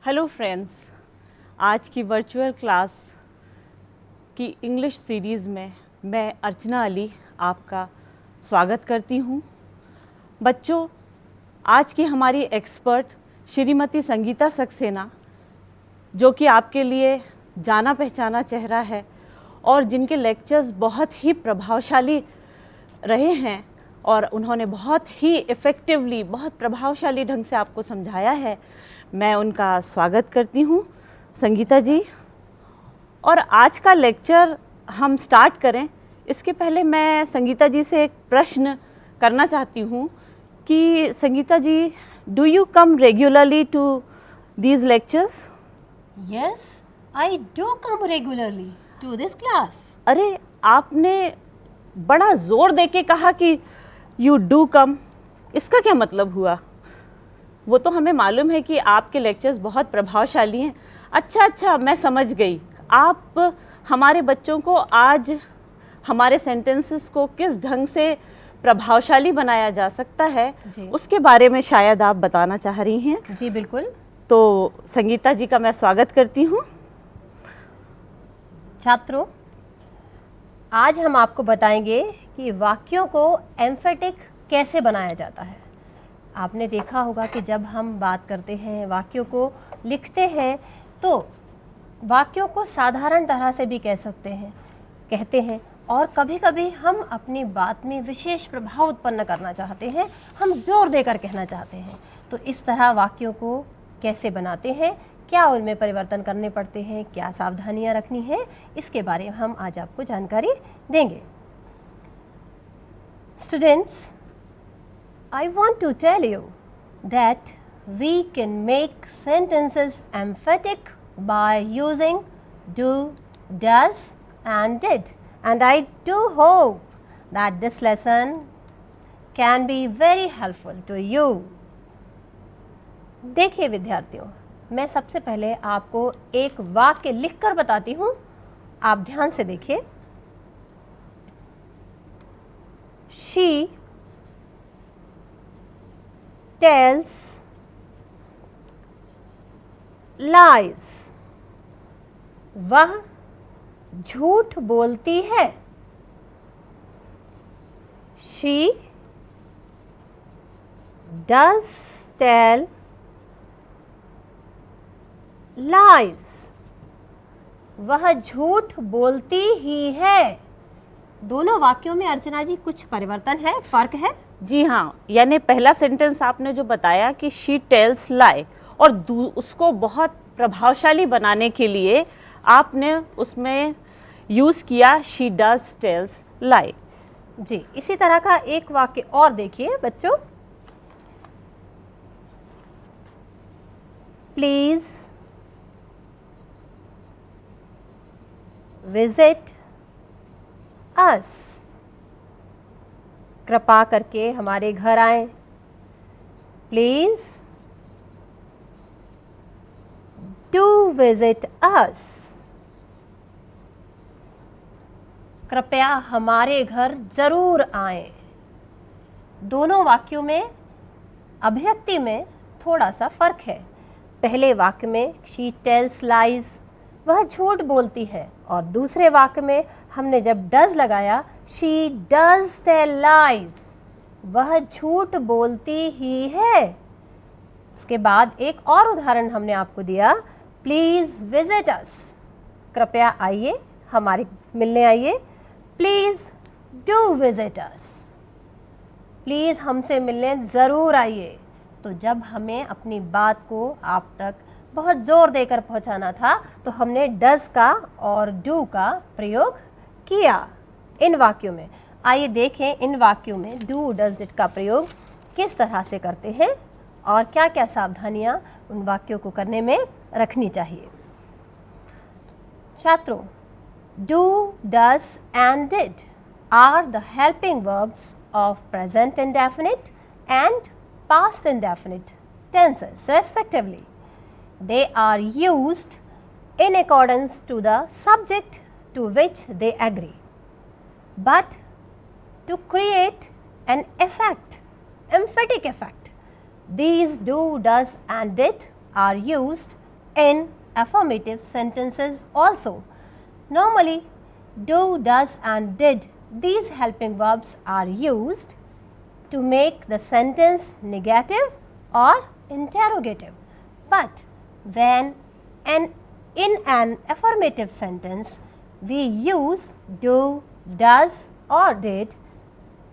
Hello friends, आज की virtual class की इंग्लिश सीरीज़ में मैं अर्चना अली आपका स्वागत करती हूँ। बच्चों, आज की हमारी एक्सपर्ट श्रीमती संगीता सक्सेना, जो कि आपके लिए जाना पहचाना चेहरा है और जिनके लेक्चर्स बहुत ही प्रभावशाली रहे हैं और उन्होंने बहुत ही इफ़ेक्टिवली, बहुत प्रभावशाली ढंग से आपको समझाया है, मैं उनका स्वागत करती हूँ। संगीता जी, और आज का लेक्चर हम स्टार्ट करें इसके पहले मैं संगीता जी से एक प्रश्न करना चाहती हूँ कि Sangeeta ji, do you come regularly to these lectures? Yes, I do come regularly to this class. अरे, आपने बड़ा ज़ोर दे के कहा कि यू डू कम, इसका क्या मतलब हुआ? वो तो हमें मालूम है कि आपके लेक्चर्स बहुत प्रभावशाली हैं। अच्छा, मैं समझ गई। आप हमारे बच्चों को आज हमारे सेंटेंसेस को किस ढंग से प्रभावशाली बनाया जा सकता है, उसके बारे में शायद आप बताना चाह रही हैं। जी बिल्कुल। तो संगीता जी का मैं स्वागत करती हूँ। छात्रों, आज हम आपको बताएंगे कि वाक्यों को एम्फेटिक कैसे बनाया जाता है। आपने देखा होगा कि जब हम बात करते हैं, वाक्यों को लिखते हैं, तो वाक्यों को साधारण तरह से भी कहते हैं और कभी कभी हम अपनी बात में विशेष प्रभाव उत्पन्न करना चाहते हैं, हम जोर देकर कहना चाहते हैं। तो इस तरह वाक्यों को कैसे बनाते हैं, क्या उनमें परिवर्तन करने पड़ते हैं, क्या सावधानियां रखनी है, इसके बारे में हम आज आपको जानकारी देंगे। Students, I want to tell you that we can make sentences emphatic by using do, does and did, and I do hope that this lesson can be very helpful to you. देखिए विद्यार्थियों, मैं सबसे पहले आपको एक वाक्य लिखकर बताती हूँ, आप ध्यान से देखिए। She tells lies, वह झूठ बोलती है। She does tell lies, वह झूठ बोलती ही है। दोनों वाक्यों में अर्चना जी कुछ परिवर्तन है, फर्क है। जी हाँ, यानी पहला सेंटेंस आपने जो बताया कि शी टेल्स लाई, और उसको बहुत प्रभावशाली बनाने के लिए आपने उसमें यूज़ किया शी डज टेल्स लाई। जी, इसी तरह का एक वाक्य और देखिए बच्चों। प्लीज विजिट अस, कृपा करके हमारे घर आए। प्लीज डू विजिट अस, कृपया हमारे घर जरूर आए। दोनों वाक्यों में अभिव्यक्ति में थोड़ा सा फर्क है। पहले वाक्य में शी टेल्स लाइज, वह झूठ बोलती है, और दूसरे वाक्य में हमने जब डज लगाया, शी डज टेल लाइज, वह झूठ बोलती ही है। उसके बाद एक और उदाहरण हमने आपको दिया, प्लीज विजिट अस, कृपया आइए, हमारे मिलने आइए। Please do visit us, please हमसे मिलने ज़रूर आइए। तो जब हमें अपनी बात को आप तक बहुत ज़ोर देकर पहुंचाना था, तो हमने डज का और डू का प्रयोग किया इन वाक्यों में। आइए देखें इन वाक्यों में डू, डज, डिड का प्रयोग किस तरह से करते हैं और क्या क्या सावधानियां उन वाक्यों को करने में रखनी चाहिए। छात्रों, do, does and did are the helping verbs of present indefinite and past indefinite tenses respectively. They are used in accordance to the subject to which they agree. But to create an effect, emphatic effect, these do, does and did are used in affirmative sentences also. Normally, do, does and did, these helping verbs are used to make the sentence negative or interrogative. But when in an affirmative sentence we use do, does or did,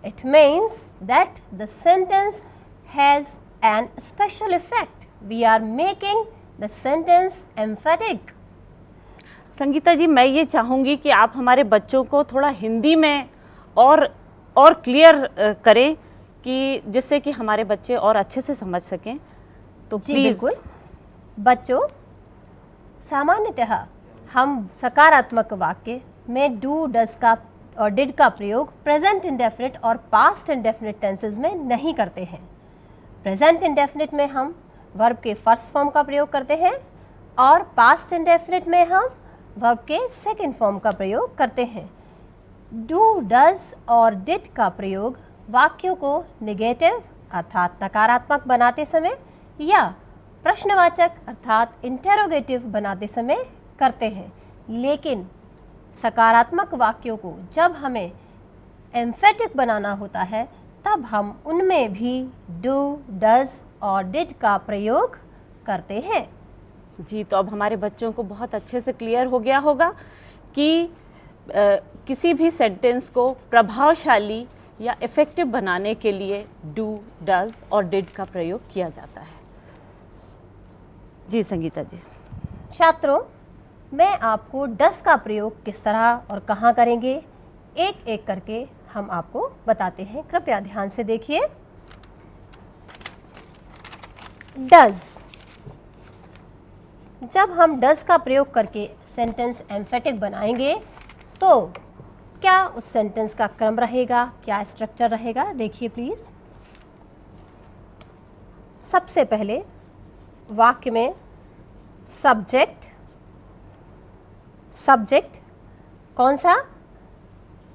it means that the sentence has an special effect. We are making the sentence emphatic. Sangeeta ji, मैं ये चाहूँगी कि आप हमारे बच्चों को थोड़ा हिंदी में और क्लियर करें कि जिससे कि हमारे बच्चे और अच्छे से समझ सकें, तो जी प्लीज़। बिल्कुल। बच्चों, सामान्यतः हम सकारात्मक वाक्य में डू, डज का और डिड का प्रयोग प्रेजेंट इंडेफिनिट और पास्ट इंडेफिनिट टेंसेस में नहीं करते हैं। प्रेजेंट इंडेफिनिट में हम वर्ब के फर्स्ट फॉर्म का प्रयोग करते हैं और पास्ट इंडेफिनिट में हम वर्ब के सेकंड फॉर्म का प्रयोग करते हैं। डू, डज और डिड का प्रयोग वाक्यों को नेगेटिव अर्थात नकारात्मक बनाते समय या प्रश्नवाचक अर्थात इंटेरोगेटिव बनाते समय करते हैं, लेकिन सकारात्मक वाक्यों को जब हमें एम्फेटिक बनाना होता है तब हम उनमें भी डू, डज और डिड का प्रयोग करते हैं। जी, तो अब हमारे बच्चों को बहुत अच्छे से क्लियर हो गया होगा कि किसी भी सेंटेंस को प्रभावशाली या इफ़ेक्टिव बनाने के लिए डू, डज और डिड का प्रयोग किया जाता है। जी संगीता जी। छात्रों, मैं आपको डज का प्रयोग किस तरह और कहाँ करेंगे एक एक करके हम आपको बताते हैं। कृपया ध्यान से देखिए। डज, जब हम डज का प्रयोग करके सेंटेंस एम्फेटिक बनाएंगे तो क्या उस सेंटेंस का क्रम रहेगा, क्या स्ट्रक्चर रहेगा, देखिए प्लीज। सबसे पहले वाक्य में सब्जेक्ट कौन सा,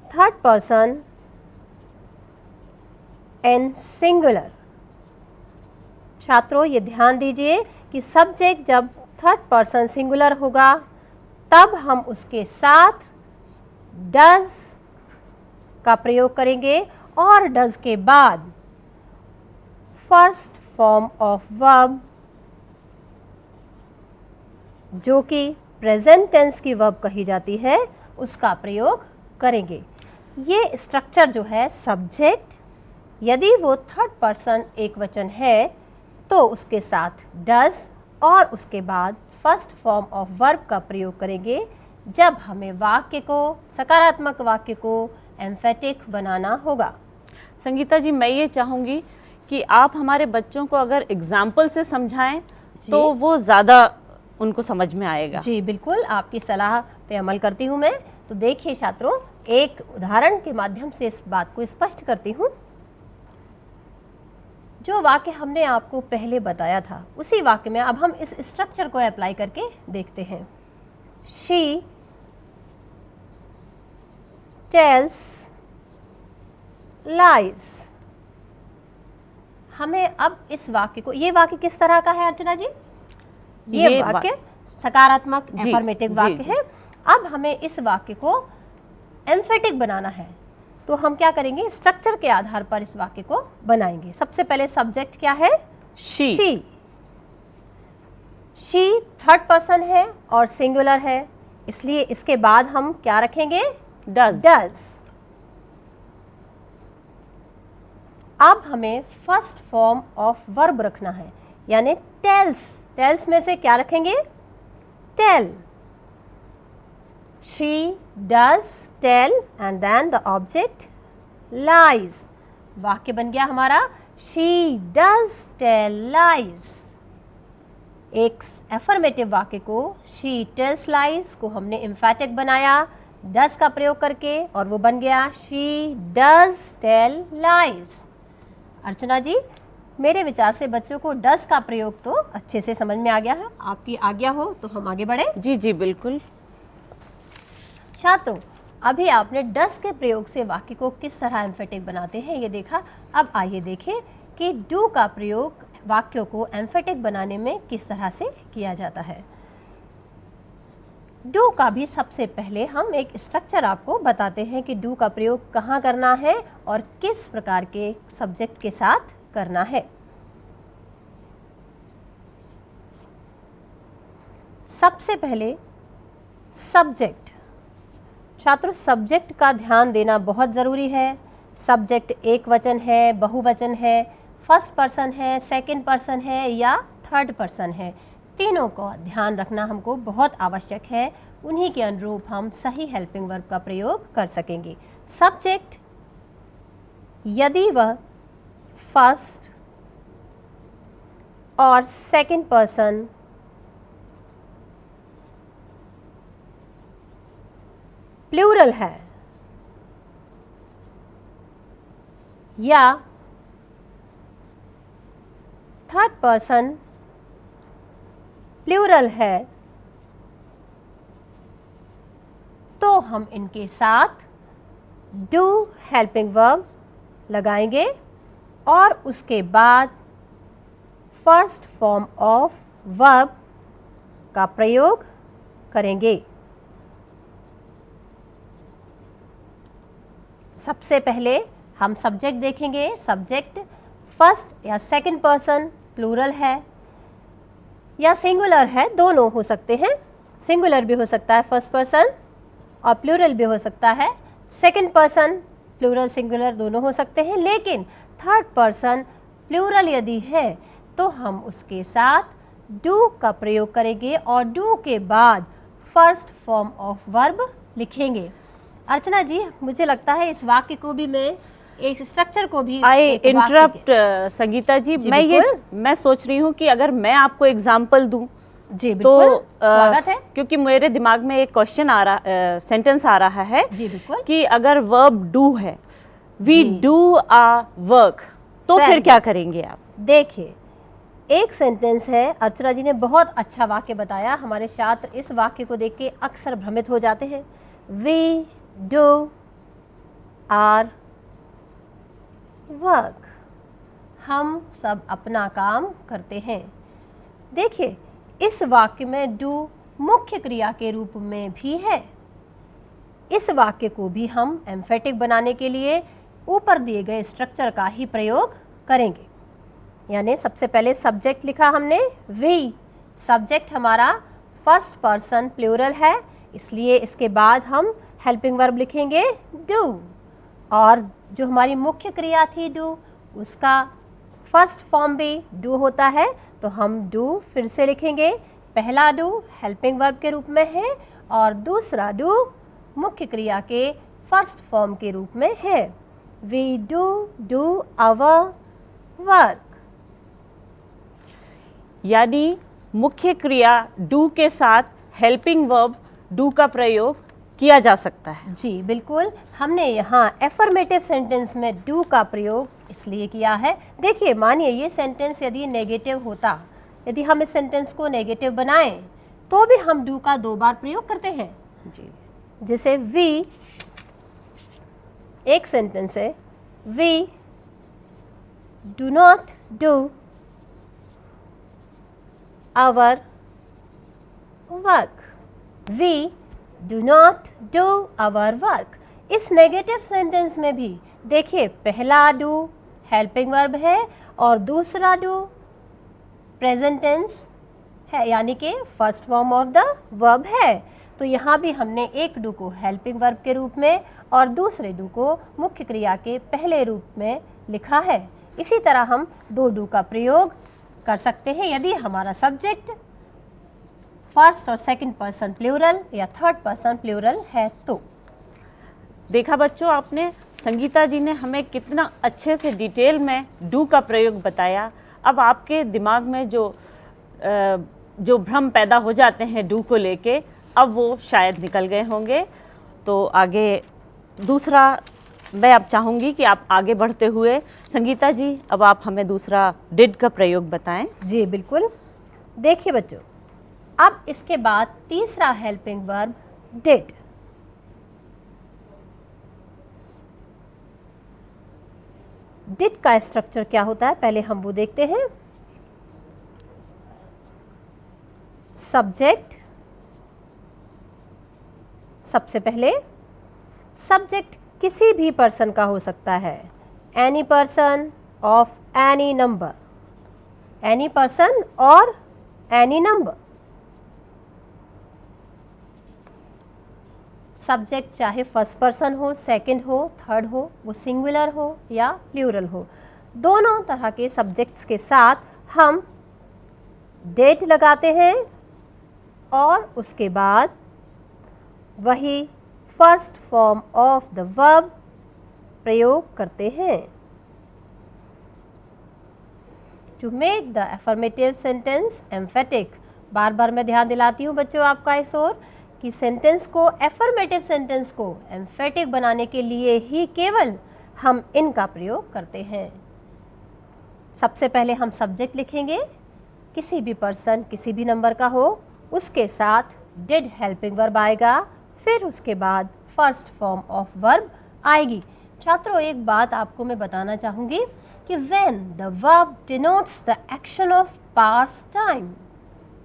थर्ड पर्सन एंड सिंगुलर। छात्रों ये ध्यान दीजिए कि सब्जेक्ट जब थर्ड पर्सन सिंगुलर होगा तब हम उसके साथ डज का प्रयोग करेंगे और डज के बाद फर्स्ट फॉर्म ऑफ वर्ब जो कि प्रेजेंट टेंस की वर्ब कही जाती है उसका प्रयोग करेंगे। ये स्ट्रक्चर जो है सब्जेक्ट, यदि वो थर्ड पर्सन एक वचन है तो उसके साथ डज और उसके बाद फर्स्ट फॉर्म ऑफ वर्ब का प्रयोग करेंगे जब हमें वाक्य को, सकारात्मक वाक्य को एम्फेटिक बनाना होगा। संगीता जी, मैं ये चाहूँगी कि आप हमारे बच्चों को अगर एग्जाम्पल से समझाएं तो वो ज़्यादा उनको समझ में आएगा। जी बिल्कुल, आपकी सलाह पे अमल करती हूँ मैं। तो देखिए छात्रों, एक उदाहरण के माध्यम से इस बात को स्पष्ट करती हूँ। जो वाक्य हमने आपको पहले बताया था उसी वाक्य में अब हम इस स्ट्रक्चर को अप्लाई करके देखते हैं। She tells lies. हमें अब इस वाक्य को, ये वाक्य किस तरह का है अर्चना जी? ये वाक्य सकारात्मक एफर्मेटिव वाक्य है। अब हमें इस वाक्य को एम्फेटिक बनाना है तो हम क्या करेंगे, स्ट्रक्चर के आधार पर इस वाक्य को बनाएंगे। सबसे पहले सब्जेक्ट क्या है? शी। शी थर्ड पर्सन है और सिंगुलर है, इसलिए इसके बाद हम क्या रखेंगे? डज। अब हमें फर्स्ट फॉर्म ऑफ वर्ब रखना है, यानी टेल्स। टेल्स में से क्या रखेंगे? Tell. She does tell and then the object lies. वाक्य बन गया हमारा She does tell lies। एक एफर्मेटिव वाक्य को She tells lies को हमने एम्फेटिक बनाया does का प्रयोग करके और वो बन गया She does tell lies। अर्चना जी, मेरे विचार से बच्चों को डज का प्रयोग तो अच्छे से समझ में आ गया है। आपकी आज्ञा हो तो हम आगे बढ़े। जी जी बिल्कुल। छात्रों, अभी आपने डज के प्रयोग से वाक्य को किस तरह एम्फेटिक बनाते हैं ये देखा। अब आइए देखें कि डू का प्रयोग वाक्यों को एम्फेटिक बनाने में किस तरह से किया जाता है। डू का भी सबसे पहले हम एक स्ट्रक्चर आपको बताते हैं कि डू का प्रयोग कहाँ करना है और किस प्रकार के सब्जेक्ट के साथ करना है। सबसे पहले सब्जेक्ट। छात्रों, सब्जेक्ट का ध्यान देना बहुत ज़रूरी है। सब्जेक्ट एक वचन है, बहुवचन है, फर्स्ट पर्सन है, सेकंड पर्सन है या थर्ड पर्सन है, तीनों का ध्यान रखना हमको बहुत आवश्यक है। उन्हीं के अनुरूप हम सही हेल्पिंग वर्ब का प्रयोग कर सकेंगे। सब्जेक्ट यदि वह फर्स्ट और सेकंड पर्सन प्लूरल है या थर्ड पर्सन प्लूरल है तो हम इनके साथ डू हेल्पिंग वर्ब लगाएंगे और उसके बाद फर्स्ट फॉर्म ऑफ वर्ब का प्रयोग करेंगे। सबसे पहले हम सब्जेक्ट देखेंगे। सब्जेक्ट फर्स्ट या सेकंड पर्सन प्लूरल है या सिंगुलर है, दोनों हो सकते हैं। सिंगुलर भी हो सकता है फर्स्ट पर्सन और प्लूरल भी हो सकता है सेकंड पर्सन, प्लूरल सिंगुलर दोनों हो सकते हैं। लेकिन थर्ड पर्सन प्लूरल यदि है तो हम उसके साथ डू का प्रयोग करेंगे और डू के बाद फर्स्ट फॉर्म ऑफ वर्ब लिखेंगे। अर्चना जी, मुझे लगता है इस वाक्य को भी मैं एक स्ट्रक्चर को भी आई इंटरप्ट संगीता जी, मैं सोच रही हूँ कि अगर मैं आपको एग्जाम्पल दूं जी तो स्वागत है। क्योंकि मेरे दिमाग में एक क्वेश्चन आ रहा, सेंटेंस आ रहा है जी बिल्कुल कि अगर वर्ब डू है, वी डू आ वर्क, तो फिर क्या करेंगे आप? देखिए, एक सेंटेंस है, अर्चना जी ने बहुत अच्छा वाक्य बताया। हमारे छात्र इस वाक्य को देख के अक्सर भ्रमित हो जाते हैं। वी डू आर वर्क, हम सब अपना काम करते हैं। देखिए, इस वाक्य में डू मुख्य क्रिया के रूप में भी है। इस वाक्य को भी हम एम्फेटिक बनाने के लिए ऊपर दिए गए स्ट्रक्चर का ही प्रयोग करेंगे। यानी सबसे पहले सब्जेक्ट लिखा हमने वी, सब्जेक्ट हमारा फर्स्ट पर्सन प्लूरल है, इसलिए इसके बाद हम हेल्पिंग वर्ब लिखेंगे डू, और जो हमारी मुख्य क्रिया थी डू, उसका फर्स्ट फॉर्म भी डू होता है, तो हम डू फिर से लिखेंगे। पहला डू हेल्पिंग वर्ब के रूप में है और दूसरा डू मुख्य क्रिया के फर्स्ट फॉर्म के रूप में है। We do our work. यानी मुख्य क्रिया डू के साथ हेल्पिंग वर्ब डू का प्रयोग किया जा सकता है। जी बिल्कुल, हमने यहाँ एफर्मेटिव सेंटेंस में डू का प्रयोग इसलिए किया है। देखिए, मानिए ये सेंटेंस यदि नेगेटिव होता, यदि हम इस सेंटेंस को नेगेटिव बनाएं तो भी हम डू का 2 बार प्रयोग करते हैं। जी, जैसे वी, एक सेंटेंस है, we do not do our work, we do not do our work. इस नेगेटिव सेंटेंस में भी देखिए, पहला डू हेल्पिंग वर्ब है और दूसरा डू प्रेजेंट टेंस है, यानी कि first form of the verb है। तो यहाँ भी हमने एक डू को हेल्पिंग वर्ब के रूप में और दूसरे डू को मुख्य क्रिया के पहले रूप में लिखा है। इसी तरह हम 2 डू का प्रयोग कर सकते हैं यदि हमारा सब्जेक्ट फर्स्ट और सेकंड पर्सन प्लूरल या थर्ड पर्सन प्लूरल है तो। देखा बच्चों, आपने, संगीता जी ने हमें कितना अच्छे से डिटेल में डू का प्रयोग बताया। अब आपके दिमाग में जो भ्रम पैदा हो जाते हैं डू को लेके, अब वो शायद निकल गए होंगे। तो आगे दूसरा मैं अब चाहूँगी कि आप आगे बढ़ते हुए संगीता जी, अब आप हमें दूसरा डिड का प्रयोग बताएं। जी बिल्कुल, देखिए बच्चों, अब इसके बाद तीसरा हेल्पिंग वर्ब डिड। डिड का स्ट्रक्चर क्या होता है, पहले हम वो देखते हैं। सब्जेक्ट सबसे पहले सब्जेक्ट किसी भी पर्सन का हो सकता है, any person of any number, any person और एनी नंबर। सब्जेक्ट चाहे फर्स्ट पर्सन हो, सेकंड हो, थर्ड हो, वो सिंगुलर हो या प्लूरल हो, दोनों तरह के सब्जेक्ट्स के साथ हम डेट लगाते हैं और उसके बाद वही first form of the verb प्रयोग करते हैं। To make the affirmative sentence emphatic, बार बार मैं ध्यान दिलाती हूँ बच्चों आपका इस ओर कि सेंटेंस को, एफर्मेटिव सेंटेंस को एम्फेटिक बनाने के लिए ही केवल हम इनका प्रयोग करते हैं। सबसे पहले हम सब्जेक्ट लिखेंगे, किसी भी पर्सन किसी भी नंबर का हो, उसके साथ डिड हेल्पिंग वर्ब आएगा, फिर उसके बाद फर्स्ट फॉर्म ऑफ वर्ब आएगी। छात्रों, एक बात आपको मैं बताना चाहूँगी कि when the verb denotes the action of past time,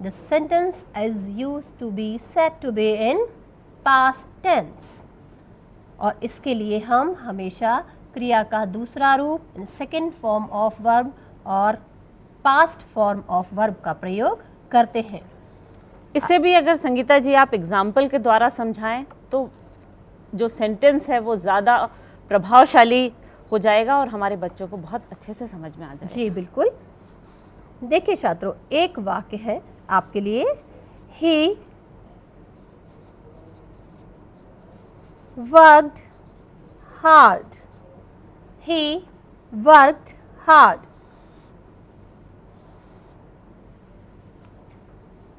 the sentence is used to be said to be in past tense, और इसके लिए हम हमेशा क्रिया का दूसरा रूप in second form of verb और पास्ट फॉर्म ऑफ वर्ब का प्रयोग करते हैं। इससे भी अगर संगीता जी आप एग्जाम्पल के द्वारा समझाएं तो जो सेंटेंस है वो ज़्यादा प्रभावशाली हो जाएगा और हमारे बच्चों को बहुत अच्छे से समझ में आ जाएगा। जी बिल्कुल। देखिए छात्रों, एक वाक्य है आपके लिए, he worked hard, he worked hard.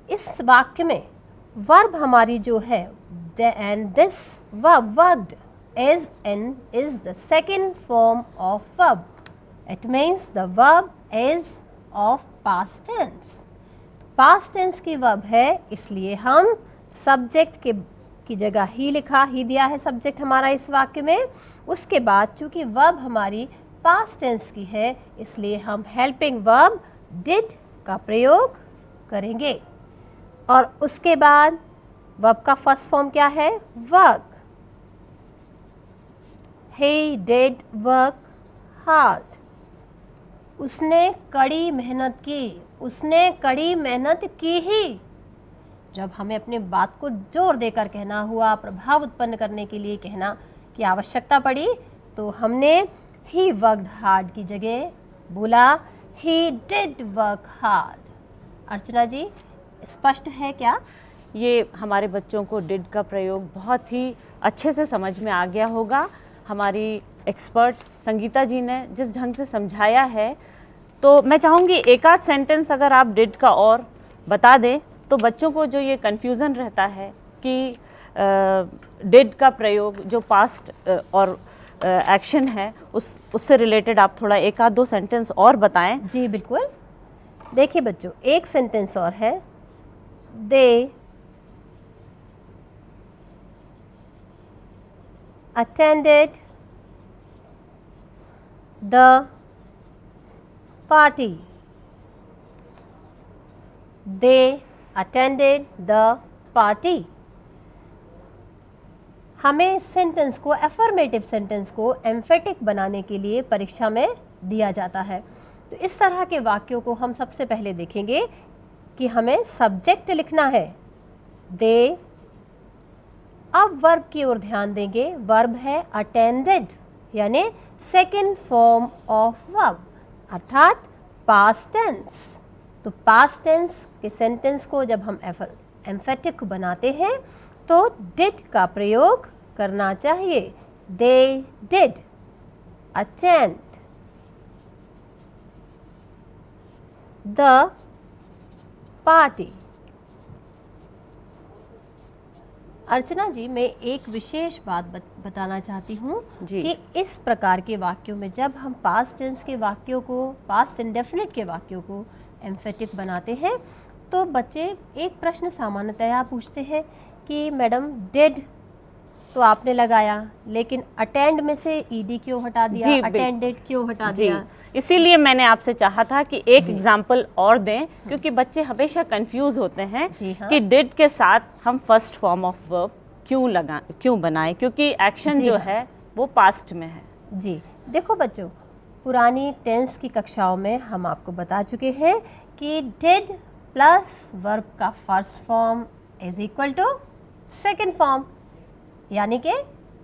इस वाक्य में वर्ब हमारी जो है and this verb worked is the second form of verb. It means the verb is of past tense. Past tense की verb है, इसलिए हम subject की जगह ही लिखा, ही दिया है सब्जेक्ट हमारा इस वाक्य में। उसके बाद चूंकि verb हमारी past tense की है, इसलिए हम helping verb did का प्रयोग करेंगे। और उसके बाद verb का फर्स्ट फॉर्म क्या है? work. He did work hard. उसने कड़ी मेहनत की, उसने कड़ी मेहनत की ही। जब हमें अपनी बात को जोर देकर कहना हुआ, प्रभाव उत्पन्न करने के लिए कहना की आवश्यकता पड़ी, तो हमने he worked hard की जगह बोला he did work hard। अर्चना जी, स्पष्ट है क्या? ये हमारे बच्चों को डिड का प्रयोग बहुत ही अच्छे से समझ में आ गया होगा। हमारी एक्सपर्ट संगीता जी ने जिस ढंग से समझाया है, तो मैं चाहूँगी एक आध सेंटेंस अगर आप डिड का और बता दें तो बच्चों को जो ये कन्फ्यूज़न रहता है कि डिड का प्रयोग जो पास्ट और एक्शन है उससे रिलेटेड आप थोड़ा एक आध दो सेंटेंस और बताएं। जी बिल्कुल। देखिए बच्चों, एक सेंटेंस और है, दे attended the party. They attended the party. हमें सेंटेंस को, एफर्मेटिव सेंटेंस को एम्फेटिक बनाने के लिए परीक्षा में दिया जाता है। तो इस तरह के वाक्यों को हम सबसे पहले देखेंगे कि हमें सब्जेक्ट लिखना है दे। अब वर्ब की ओर ध्यान देंगे। वर्ब है अटेंडेड, यानी सेकेंड फॉर्म ऑफ वर्ब, अर्थात पास्ट टेंस। तो पास्ट टेंस के सेंटेंस को जब हम एम्फेटिक बनाते हैं तो डिड का प्रयोग करना चाहिए। They did attend the party. Archana ji, मैं एक विशेष बात बताना चाहती हूँ कि इस प्रकार के वाक्यों में जब हम पास्ट टेंस के वाक्यों को, पास्ट इंडेफिनिट के वाक्यों को एम्फेटिक बनाते हैं तो बच्चे एक प्रश्न सामान्यतया पूछते हैं कि मैडम डिड तो आपने लगाया, लेकिन अटेंड में से ईडी क्यों हटा दिया, अटेंडेड क्यों हटा दिया? इसीलिए मैंने आपसे चाहा था कि एक एग्जाम्पल और दें, क्योंकि बच्चे हमेशा कंफ्यूज होते हैं कि डिड के साथ हम फर्स्ट फॉर्म ऑफ वर्ब क्यों बनाएं, क्योंकि एक्शन जी जो हाँ। है वो पास्ट में है। जी देखो बच्चों, पुरानी टेंस की कक्षाओं में हम आपको बता चुके हैं कि डिड प्लस वर्ब का first form is equal to second form, यानी कि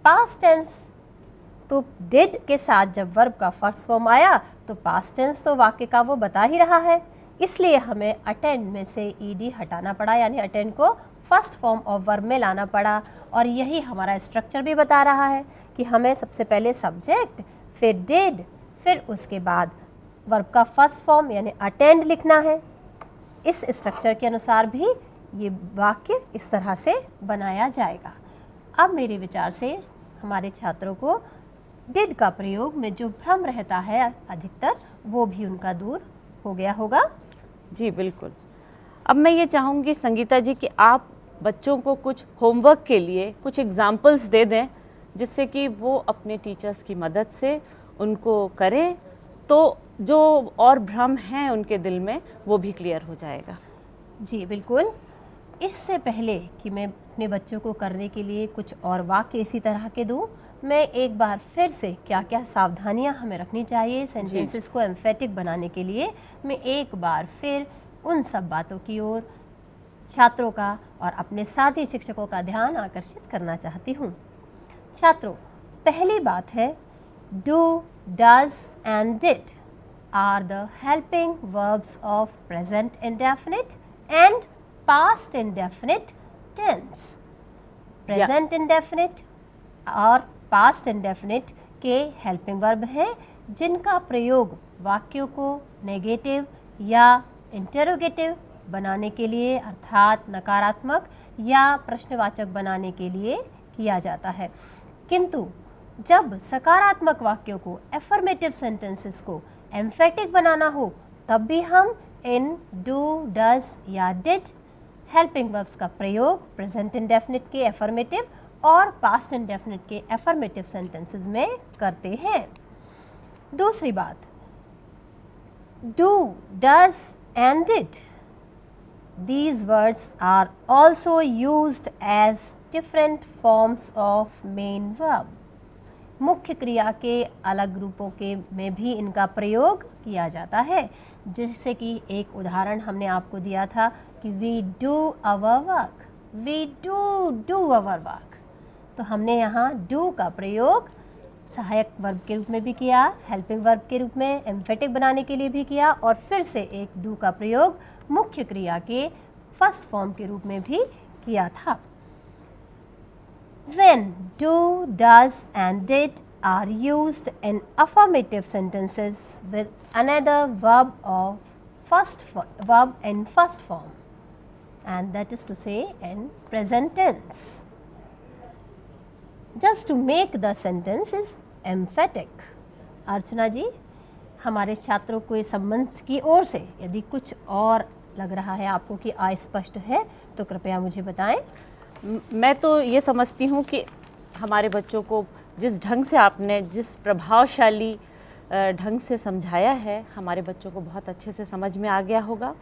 पास्ट टेंस। तो डिड के साथ जब वर्ब का फर्स्ट फॉर्म आया तो पास्ट टेंस तो वाक्य का वो बता ही रहा है, इसलिए हमें अटेंड में से ईडी हटाना पड़ा, यानी अटेंड को फर्स्ट फॉर्म ऑफ वर्ब में लाना पड़ा। और यही हमारा स्ट्रक्चर भी बता रहा है कि हमें सबसे पहले सब्जेक्ट, फिर डिड, फिर उसके बाद वर्ब का फर्स्ट फॉर्म यानी अटेंड लिखना है। इस स्ट्रक्चर के अनुसार भी ये वाक्य इस तरह से बनाया जाएगा। अब मेरे विचार से हमारे छात्रों को डिड का प्रयोग में जो भ्रम रहता है अधिकतर, वो भी उनका दूर हो गया होगा। जी बिल्कुल। अब मैं ये चाहूँगी संगीता जी कि आप बच्चों को कुछ होमवर्क के लिए कुछ एग्जाम्पल्स दे दें, जिससे कि वो अपने टीचर्स की मदद से उनको करें, तो जो और भ्रम हैं उनके दिल में वो भी क्लियर हो जाएगा। जी बिल्कुल। इससे पहले कि मैं अपने बच्चों को करने के लिए कुछ और वाक्य इसी तरह के दूं, मैं एक बार फिर से क्या क्या सावधानियां हमें रखनी चाहिए सेंटेंसेस को एम्फेटिक बनाने के लिए, मैं एक बार फिर उन सब बातों की ओर छात्रों का और अपने साथी शिक्षकों का ध्यान आकर्षित करना चाहती हूँ। छात्रों, पहली बात है do, does and did are the helping verbs of present indefinite and past indefinite tense. Present indefinite और past indefinite के helping verb हैं, जिनका प्रयोग वाक्यों को नेगेटिव या इंटेरोगेटिव बनाने के लिए, अर्थात नकारात्मक या प्रश्नवाचक बनाने के लिए किया जाता है। किंतु जब सकारात्मक वाक्यों को, एफर्मेटिव सेंटेंसेस को एम्फेटिक बनाना हो, तब भी हम इन डू, डज या डिड हेल्पिंग वर्ब्स का प्रयोग प्रेजेंट इंडेफिनिट के एफर्मेटिव और पास्ट इंडेफिनिट के एफर्मेटिव सेंटेंसेस में करते हैं। दूसरी बात, do, does and did, these words are also used as different forms of main verb. मुख्य क्रिया के अलग रूपों के में भी इनका प्रयोग किया जाता है। जैसे कि एक उदाहरण हमने आपको दिया था कि we do our work, we do our work। तो हमने यहाँ do का प्रयोग सहायक वर्ब के रूप में भी किया, हेल्पिंग वर्ब के रूप में, एम्फेटिक बनाने के लिए भी किया, और फिर से एक do का प्रयोग मुख्य क्रिया के फर्स्ट फॉर्म के रूप में भी किया था। When do, does and did are used in affirmative sentences with another verb in first form, and that is to say in present tense, just to make the sentence is emphatic। अर्चना जी, हमारे छात्रों को इस संबंध की ओर से यदि कुछ और लग रहा है आपको कि अस्पष्ट है, तो कृपया मुझे बताएं। मैं तो ये समझती हूँ कि हमारे बच्चों को जिस ढंग से आपने, जिस प्रभावशाली ढंग से समझाया है, हमारे बच्चों को बहुत अच्छे से समझ में आ गया होगा।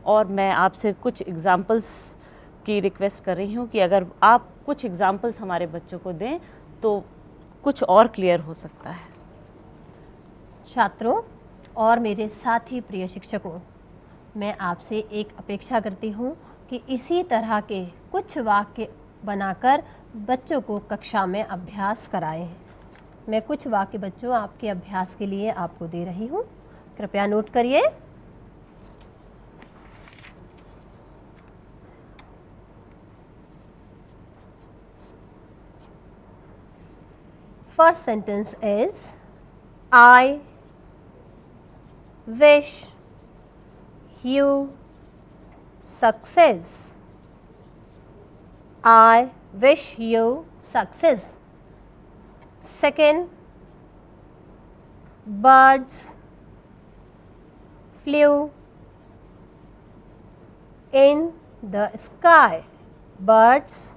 और मैं आपसे कुछ एग्जाम्पल्स की रिक्वेस्ट कर रही हूँ कि अगर आप कुछ एग्जाम्पल्स हमारे बच्चों को दें तो कुछ और क्लियर हो सकता है। छात्रों और मेरे साथी प्रिय शिक्षकों, मैं आपसे एक अपेक्षा करती हूँ कि इसी तरह के कुछ वाक्य बनाकर बच्चों को कक्षा में अभ्यास कराएं। मैं कुछ वाक्य बच्चों आपके अभ्यास के लिए आपको दे रही हूँ, कृपया नोट करिए। First sentence is I wish you success. I wish you success. Second, birds flew in the sky. Birds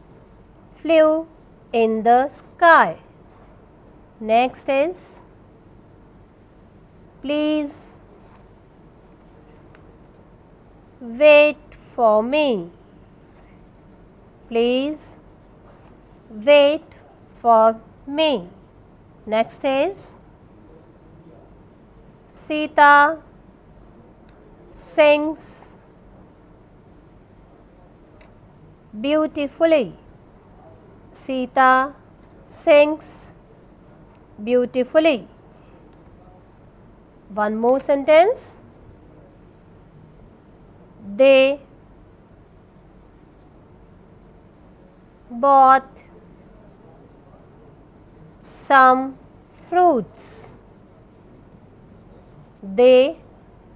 flew in the sky. Next is please wait for me. Please wait for me. Next is Sita sings beautifully. Sita sings beautifully. One more sentence. They bought some fruits. They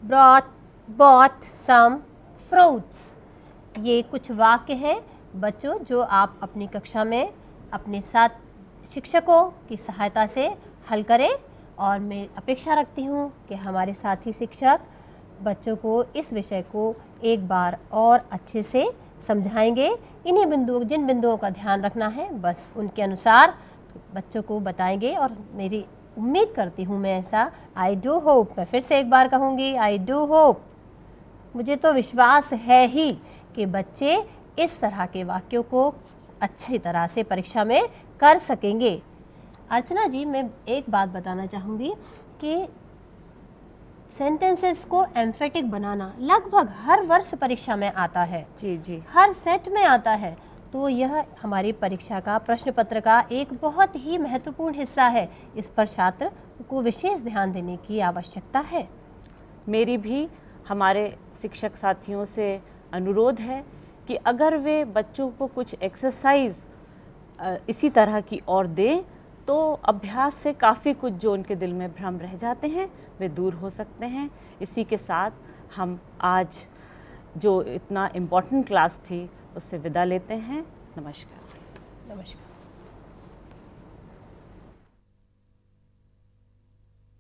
bought some fruits. ये कुछ वाक्य हैं बच्चों जो आप अपनी कक्षा में अपने साथ शिक्षकों की सहायता से हल करें, और मैं अपेक्षा रखती हूँ कि हमारे साथी शिक्षक बच्चों को इस विषय को एक बार और अच्छे से समझाएंगे। इन्हीं बिंदुओं, जिन बिंदुओं का ध्यान रखना है बस उनके अनुसार बच्चों को बताएंगे, और मेरी उम्मीद करती हूँ मैं ऐसा। आई डू होप, मैं फिर से एक बार कहूँगी, आई डू होप, मुझे तो विश्वास है ही कि बच्चे इस तरह के वाक्यों को अच्छी तरह से परीक्षा में कर सकेंगे। अर्चना जी, मैं एक बात बताना चाहूँगी कि सेंटेंसेस को एम्फेटिक बनाना लगभग हर वर्ष परीक्षा में आता है। जी जी, हर सेट में आता है, तो यह हमारी परीक्षा का प्रश्न पत्र का एक बहुत ही महत्वपूर्ण हिस्सा है। इस पर छात्र को विशेष ध्यान देने की आवश्यकता है। मेरी भी हमारे शिक्षक साथियों से अनुरोध है कि अगर वे बच्चों को कुछ एक्सरसाइज इसी तरह की और दें तो अभ्यास से काफ़ी कुछ जो उनके दिल में भ्रम रह जाते हैं वे दूर हो सकते हैं। इसी के साथ हम आज जो इतना इम्पोर्टेंट क्लास थी उससे विदा लेते हैं। नमस्कार। नमस्कार।